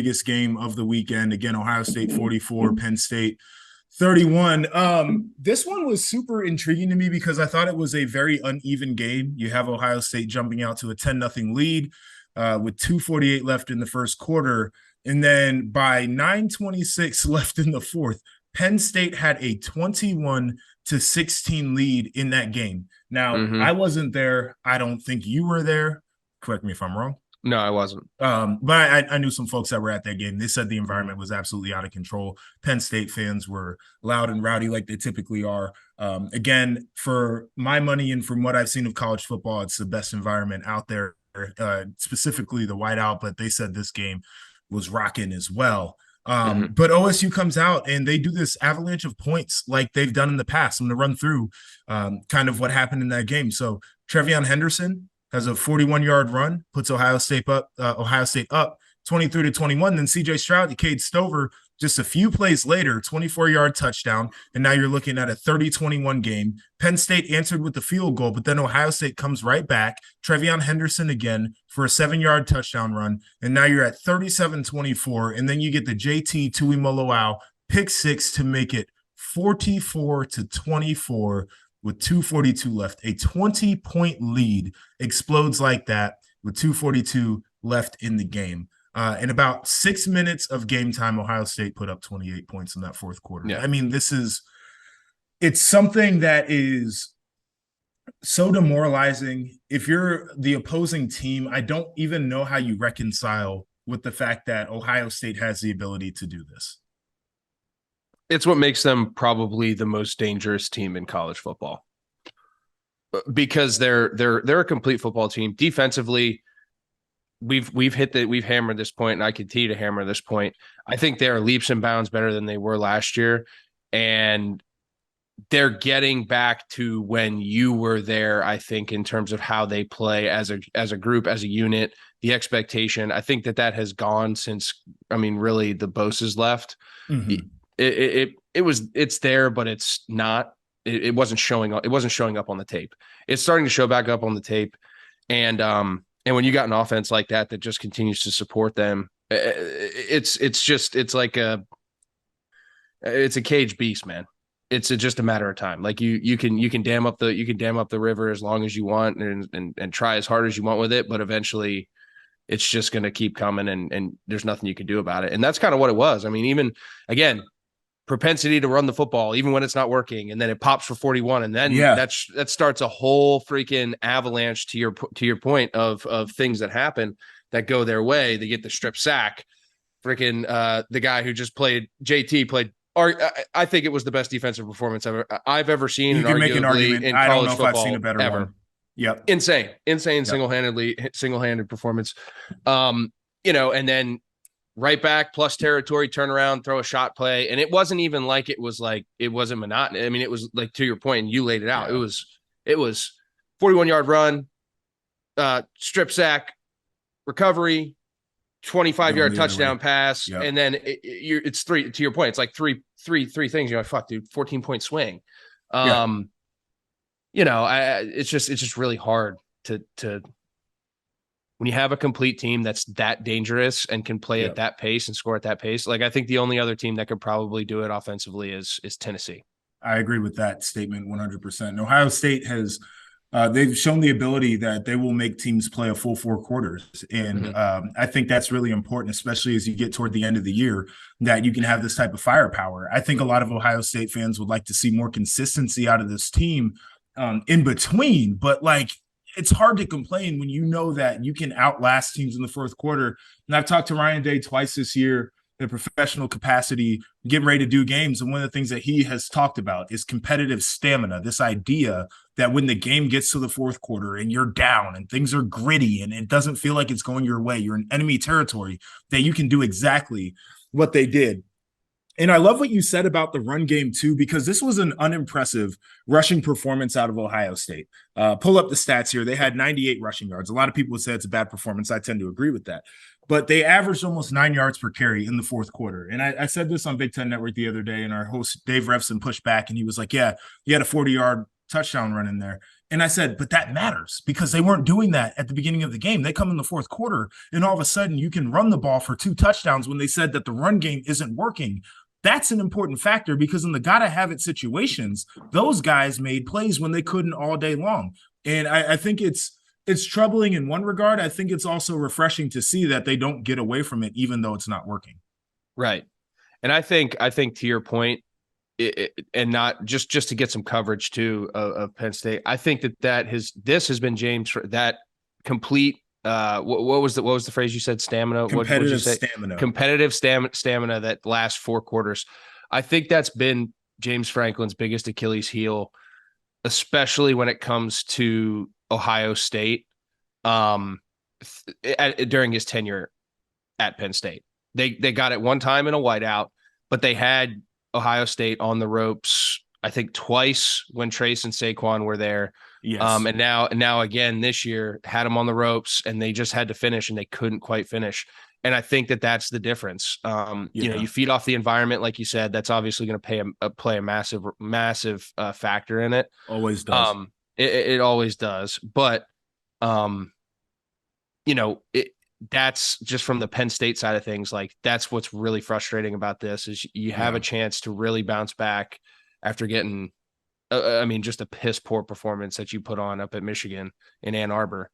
biggest game of the weekend. Again, Ohio State 44, Penn State 31. This one was super intriguing to me because I thought it was a very uneven game. You have Ohio State jumping out to a 10-0 lead with 2:48 left in the first quarter. And then by 9:26 left in the fourth, Penn State had a 21-16 lead in that game. Now, I wasn't there. I don't think you were there. Correct me if I'm wrong. No, I wasn't. But I knew some folks that were at that game. They said the environment was absolutely out of control. Penn State fans were loud and rowdy like they typically are. Again, for my money and from what I've seen of college football, it's the best environment out there, specifically the whiteout. But they said this game was rocking as well. But OSU comes out and they do this avalanche of points like they've done in the past. I'm going to run through kind of what happened in that game. So Trevion Henderson has a 41-yard run, puts Ohio State up 23-21. Then C.J. Stroud to Cade Stover just a few plays later, 24-yard touchdown, and now you're looking at a 30-21 game. Penn State answered with the field goal, but then Ohio State comes right back. Trevion Henderson again for a 7-yard touchdown run, and now you're at 37-24, and then you get the JT Tuimoloau pick six to make it 44-24 with 2:42 left. A 20-point lead explodes like that with 2:42 left in the game. In about 6 minutes of game time, Ohio State put up 28 points in that fourth quarter. Yeah. I mean, it's something that is so demoralizing. If you're the opposing team, I don't even know how you reconcile with the fact that Ohio State has the ability to do this. It's what makes them probably the most dangerous team in college football, because they're a complete football team. Defensively, we've hammered this point, and I continue to hammer this point. I think they are leaps and bounds better than they were last year, and they're getting back to when you were there. I think in terms of how they play as a group, as a unit, the expectation. I think that has gone since. I mean, really, the Bosa's left. It's there, but it's not. It wasn't showing up. It wasn't showing up on the tape. It's starting to show back up on the tape, and when you got an offense like that just continues to support them, it's a cage beast, man. It's just a matter of time. Like you can dam up the river as long as you want and try as hard as you want with it, but eventually it's just going to keep coming, and there's nothing you can do about it. And that's kind of what it was. I mean, even again, propensity to run the football, even when it's not working, and then it pops for 41, and then that starts a whole freaking avalanche to your point of things that happen that go their way. They get the strip sack. Freaking the guy who just played, JT played. I think it was the best defensive performance I've ever seen, you can make an argument in I don't college know if football I've seen a better ever. one. Yep. Insane, yep. Single-handed performance. And then right back, plus territory, turn around, throw a shot play. And it wasn't even like it wasn't monotonous. I mean, it was like, to your point, and you laid it out. Yeah. It was 41-yard run, strip sack, recovery, 25-yard touchdown pass. Yep. And then it's three, to your point, it's like three things. You're like, fuck, dude, 14-point swing. It's just really hard to when you have a complete team that's that dangerous and can play at that pace and score at that pace. Like, I think the only other team that could probably do it offensively is Tennessee. I agree with that statement 100%. And Ohio State has they've shown the ability that they will make teams play a full 4 quarters. And I think that's really important, especially as you get toward the end of the year, that you can have this type of firepower. I think a lot of Ohio State fans would like to see more consistency out of this team in between, but it's hard to complain when you know that you can outlast teams in the fourth quarter. And I've talked to Ryan Day twice this year, the professional capacity, getting ready to do games. And one of the things that he has talked about is competitive stamina, this idea that when the game gets to the fourth quarter and you're down and things are gritty and it doesn't feel like it's going your way, you're in enemy territory, that you can do exactly what they did. And I love what you said about the run game, too, because this was an unimpressive rushing performance out of Ohio State. Pull up the stats here. They had 98 rushing yards. A lot of people would say it's a bad performance. I tend to agree with that. But they averaged almost 9 yards per carry in the fourth quarter. And I said this on Big Ten Network the other day, and our host, Dave Refson, pushed back, and he was like, yeah, you had a 40-yard touchdown run in there. And I said, but that matters because they weren't doing that at the beginning of the game. They come in the fourth quarter, and all of a sudden you can run the ball for 2 touchdowns when they said that the run game isn't working. That's an important factor because in the gotta have it situations, those guys made plays when they couldn't all day long. And I think it's troubling in one regard. I think it's also refreshing to see that they don't get away from it, even though it's not working. Right. And I think to your point, and not just to get some coverage too of Penn State, I think this has been James, that complete what was the phrase you said? Stamina. Competitive stamina. Competitive stamina that last 4 quarters. I think that's been James Franklin's biggest Achilles heel, especially when it comes to Ohio State. During his tenure at Penn State, they got it one time in a whiteout, but they had Ohio State on the ropes, I think twice when Trace and Saquon were there. Yes. And now again this year had them on the ropes, and they just had to finish, and they couldn't quite finish. And I think that's the difference. You feed off the environment, like you said. That's obviously going to play a massive factor in it. Always does. It always does. But that's just from the Penn State side of things. Like, that's what's really frustrating about this is you have a chance to really bounce back after getting, just a piss poor performance that you put on up at Michigan in Ann Arbor.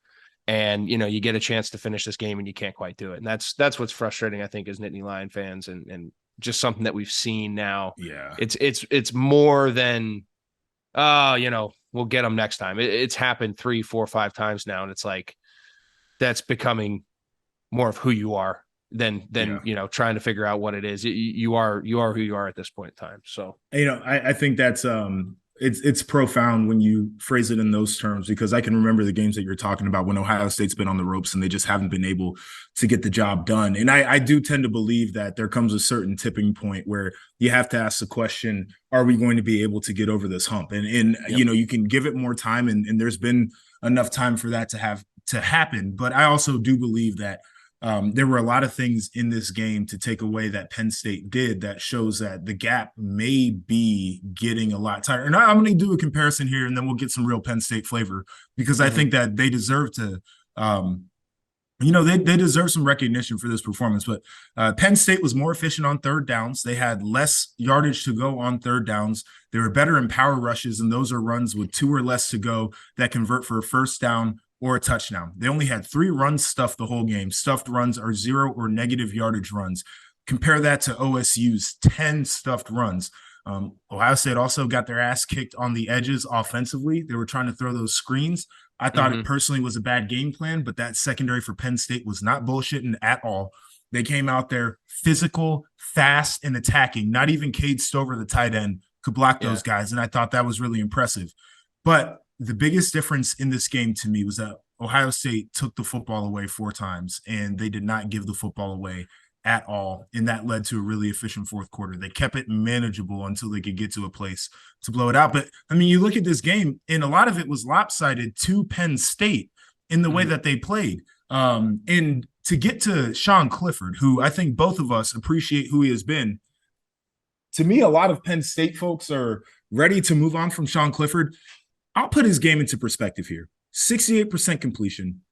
And, you get a chance to finish this game and you can't quite do it. And that's what's frustrating, I think, as Nittany Lion fans, and just something that we've seen now. Yeah. It's more than, we'll get them next time. It's happened 3, 4, 5 times now. And it's like, that's becoming more of who you are than trying to figure out what it is. You are who you are at this point in time. So, I think that's it's profound when you phrase it in those terms, because I can remember the games that you're talking about when Ohio State's been on the ropes and they just haven't been able to get the job done. And I do tend to believe that there comes a certain tipping point where you have to ask the question, are we going to be able to get over this hump? And you can give it more time, and there's been enough time for that to happen. But I also do believe that there were a lot of things in this game to take away that Penn State did that shows that the gap may be getting a lot tighter. And I'm going to do a comparison here, and then we'll get some real Penn State flavor, because I think that they deserve to, they deserve some recognition for this performance. But Penn State was more efficient on third downs. They had less yardage to go on third downs. They were better in power rushes, and those are runs with 2 or less to go that convert for a first down or a touchdown. They only had 3 runs stuffed the whole game. Stuffed runs are 0 or negative yardage runs. Compare that to OSU's 10 stuffed runs. Ohio State also got their ass kicked on the edges offensively. They were trying to throw those screens. I thought it personally was a bad game plan, but that secondary for Penn State was not bullshitting at all. They came out there physical, fast, and attacking. Not even Cade Stover, the tight end, could block those guys, and I thought that was really impressive. But the biggest difference in this game to me was that Ohio State took the football away 4 times, and they did not give the football away at all. And that led to a really efficient fourth quarter. They kept it manageable until they could get to a place to blow it out. But you look at this game, and a lot of it was lopsided to Penn State in the way that they played. And to get to Sean Clifford, who I think both of us appreciate who he has been, to me, a lot of Penn State folks are ready to move on from Sean Clifford. I'll put his game into perspective here. 68% completion,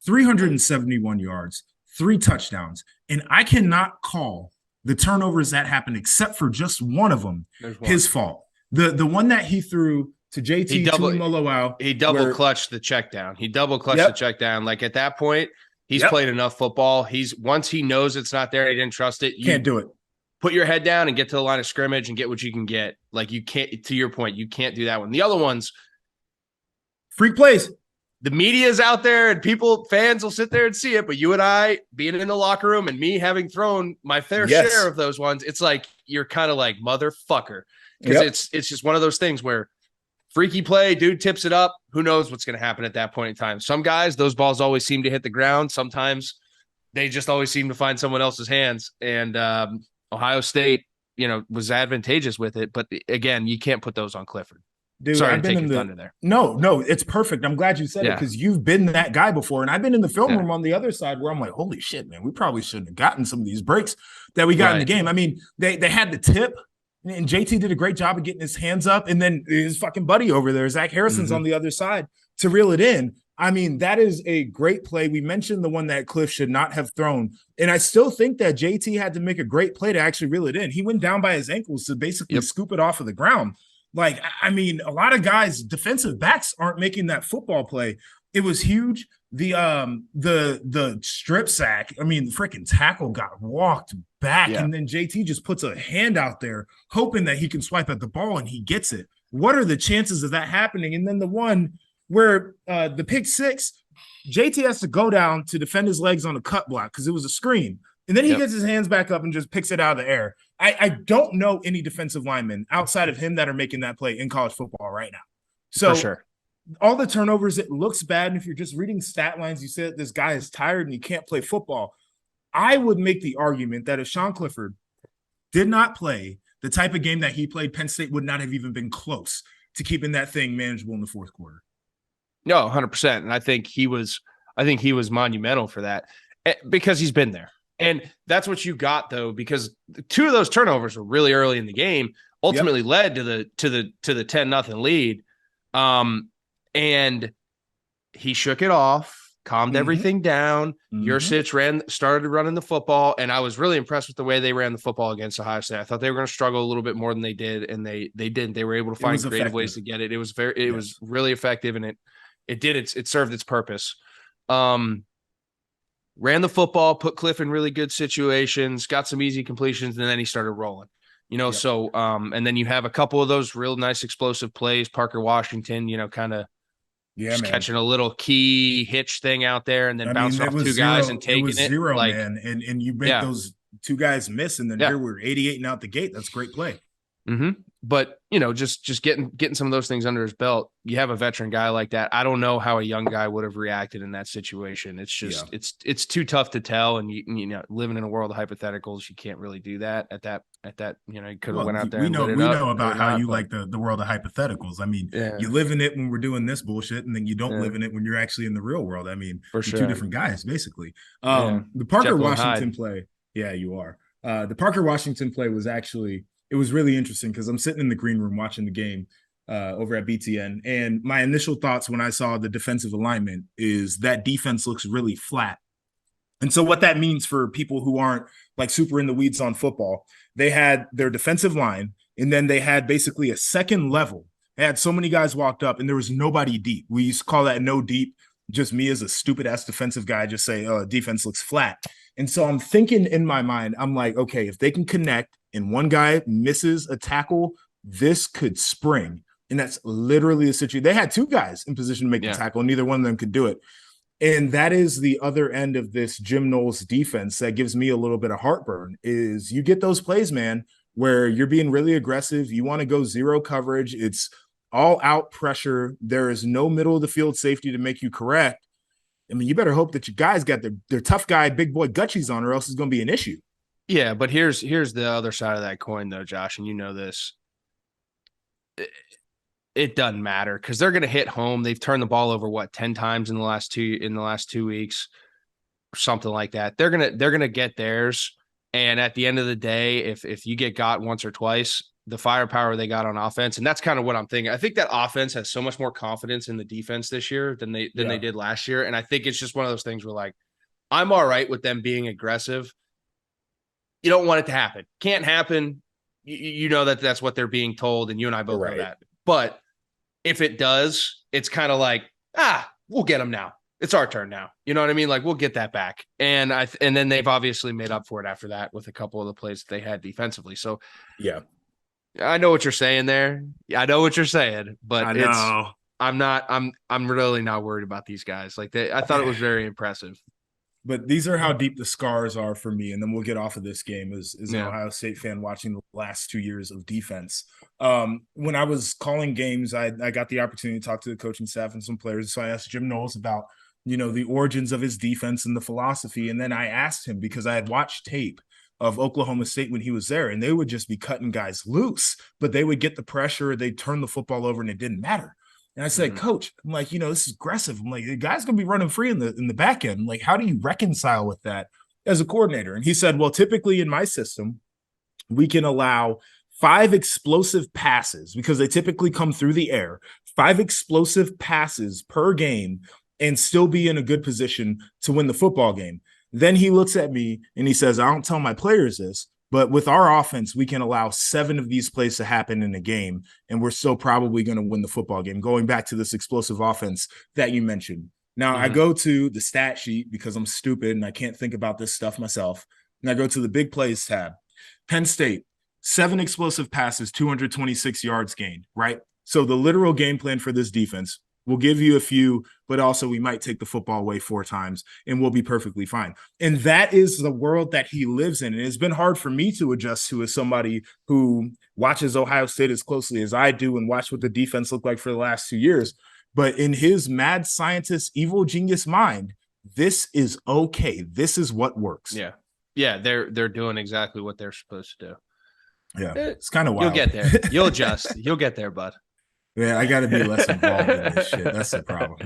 371 yards, 3 touchdowns. And I cannot call the turnovers that happened, except for just one of them, his fault. The one that he threw to JT Tuimoloau. He double clutched the check down. The check down. Like, at that point, he's played enough football. Once he knows it's not there, he didn't trust it. You can't do it. Put your head down and get to the line of scrimmage and get what you can get. Like, you can't, to your point, you can't do that one. The other ones, freak plays. The media is out there and fans will sit there and see it. But you and I being in the locker room and me having thrown my fair share of those ones, it's like, you're kind of like, motherfucker. Because it's just one of those things where freaky play, dude tips it up. Who knows what's going to happen at that point in time? Some guys, those balls always seem to hit the ground. Sometimes they just always seem to find someone else's hands. And Ohio State, was advantageous with it. But again, you can't put those on Clifford. Dude, sorry I've to been take in your thunder there. No, it's perfect. I'm glad you said it, because you've been that guy before. And I've been in the film room on the other side where I'm like, holy shit, man, we probably shouldn't have gotten some of these breaks that we got in the game. They had the tip, And JT did a great job of getting his hands up. And then his fucking buddy over there, Zach Harrison's on the other side to reel it in. I mean, that is a great play. We mentioned the one that Cliff should not have thrown. And I still think that JT had to make a great play to actually reel it in. He went down by his ankles to basically scoop it off of the ground. Like, I mean, a lot of guys, defensive backs aren't making that football play. It was huge. The strip sack, I mean, the freaking tackle got walked back, and then JT just puts a hand out there hoping that he can swipe at the ball and he gets it. What are the chances of that happening? And then the one where the pick six, JT has to go down to defend his legs on a cut block because it was a screen. And then he gets his hands back up and just picks it out of the air. I don't know any defensive linemen outside of him that are making that play in college football right now. So For sure. All the turnovers, it looks bad. And if you're just reading stat lines, you say that this guy is tired and he can't play football. I would make the argument that if Sean Clifford did not play the type of game that he played, Penn State would not have even been close to keeping that thing manageable in the fourth quarter. No, 100%. And I think he was monumental for that because he's been there. And that's what you got, though, because two of those turnovers were really early in the game, ultimately led to the 10-0 lead. And he shook it off, calmed everything down. Yursich started running the football, and I was really impressed with the way they ran the football against Ohio State. I thought they were going to struggle a little bit more than they did, and they didn't. They were able to find creative ways to get it. It was was really effective, and it served its purpose. Ran the football, put Cliff in really good situations, got some easy completions, and then he started rolling. So and then you have a couple of those real nice explosive plays. Parker Washington, kind of catching a little key hitch thing out there and then bouncing off two guys and taking it. Man. And you make those two guys miss, and then here we're 88 and out the gate. That's a great play. But just getting some of those things under his belt. You have a veteran guy like that. I don't know how a young guy would have reacted in that situation. It's just it's too tough to tell. And you living in a world of hypotheticals, you can't really do that at that. You could have went out there. We know about how you like the world of hypotheticals. I mean, you live in it when we're doing this bullshit, and then you don't live in it when you're actually in the real world. I mean, for sure, two different guys basically. The Parker Washington play. Yeah, you are. The Parker Washington play was actually. It was really interesting because I'm sitting in the green room watching the game over at BTN. And my initial thoughts when I saw the defensive alignment is that defense looks really flat. And so what that means for people who aren't like super in the weeds on football, they had their defensive line, and then they had basically a second level. They had so many guys walked up, and there was nobody deep. We used to call that no deep. Just me as a stupid-ass defensive guy just say, oh, defense looks flat. And so I'm thinking in my mind, I'm like, okay, if they can connect and one guy misses a tackle, this could spring. And that's literally the situation. They had two guys in position to make the tackle, and neither one of them could do it. And that is the other end of this Jim Knowles defense that gives me a little bit of heartburn is you get those plays, man, where you're being really aggressive. You want to go zero coverage. It's all out pressure. There is no middle of the field safety to make you correct. I mean, you better hope that your guys got their tough guy, big boy gutchies on, or else it's going to be an issue. Yeah, but here's the other side of that coin, though, Josh, and you know this. It doesn't matter because they're going to hit home. They've turned the ball over 10 times in the last 2 weeks, or something like that. They're gonna get theirs. And at the end of the day, if you get got once or twice, the firepower they got on offense, and that's kind of what I'm thinking. I think that offense has so much more confidence in the defense this year than they did last year. And I think it's just one of those things where, like, I'm all right with them being aggressive. You don't want it to happen. Can't happen. You know that's what they're being told, and you and I both know that. But if it does, it's kind of like, we'll get them now. It's our turn now. You know what I mean? Like, we'll get that back. And then they've obviously made up for it after that with a couple of the plays that they had defensively. So yeah, I know what you're saying there. I know what you're saying, but I'm really not worried about these guys. Like, I thought it was very impressive. But these are how deep the scars are for me. And then we'll get off of this game as an Ohio State fan watching the last 2 years of defense. When I was calling games, I got the opportunity to talk to the coaching staff and some players. So I asked Jim Knowles about, the origins of his defense and the philosophy. And then I asked him because I had watched tape of Oklahoma State when he was there, and they would just be cutting guys loose, but they would get the pressure. They'd turn the football over and it didn't matter. And I said, Coach, I'm like, this is aggressive. I'm like, the guy's going to be running free in the back end. I'm like, how do you reconcile with that as a coordinator? And he said, well, typically in my system, we can allow 5 explosive passes, because they typically come through the air, 5 explosive passes per game and still be in a good position to win the football game. Then he looks at me and he says, I don't tell my players this, but with our offense, we can allow 7 of these plays to happen in a game, and we're still probably going to win the football game, going back to this explosive offense that you mentioned. Now, I go to the stat sheet because I'm stupid and I can't think about this stuff myself. And I go to the big plays tab. Penn State, 7 explosive passes, 226 yards gained, right? So the literal game plan for this defense, we'll give you a few, but also we might take the football away 4 times and we'll be perfectly fine. And that is the world that he lives in. And it's been hard for me to adjust to as somebody who watches Ohio State as closely as I do and watch what the defense looked like for the last 2 years. But in his mad scientist, evil genius mind, this is okay. This is what works. Yeah. Yeah. They're doing exactly what they're supposed to do. Yeah. It's kind of wild. You'll get there. You'll adjust. You'll get there, bud. Yeah, I got to be less involved in this shit. That's the problem.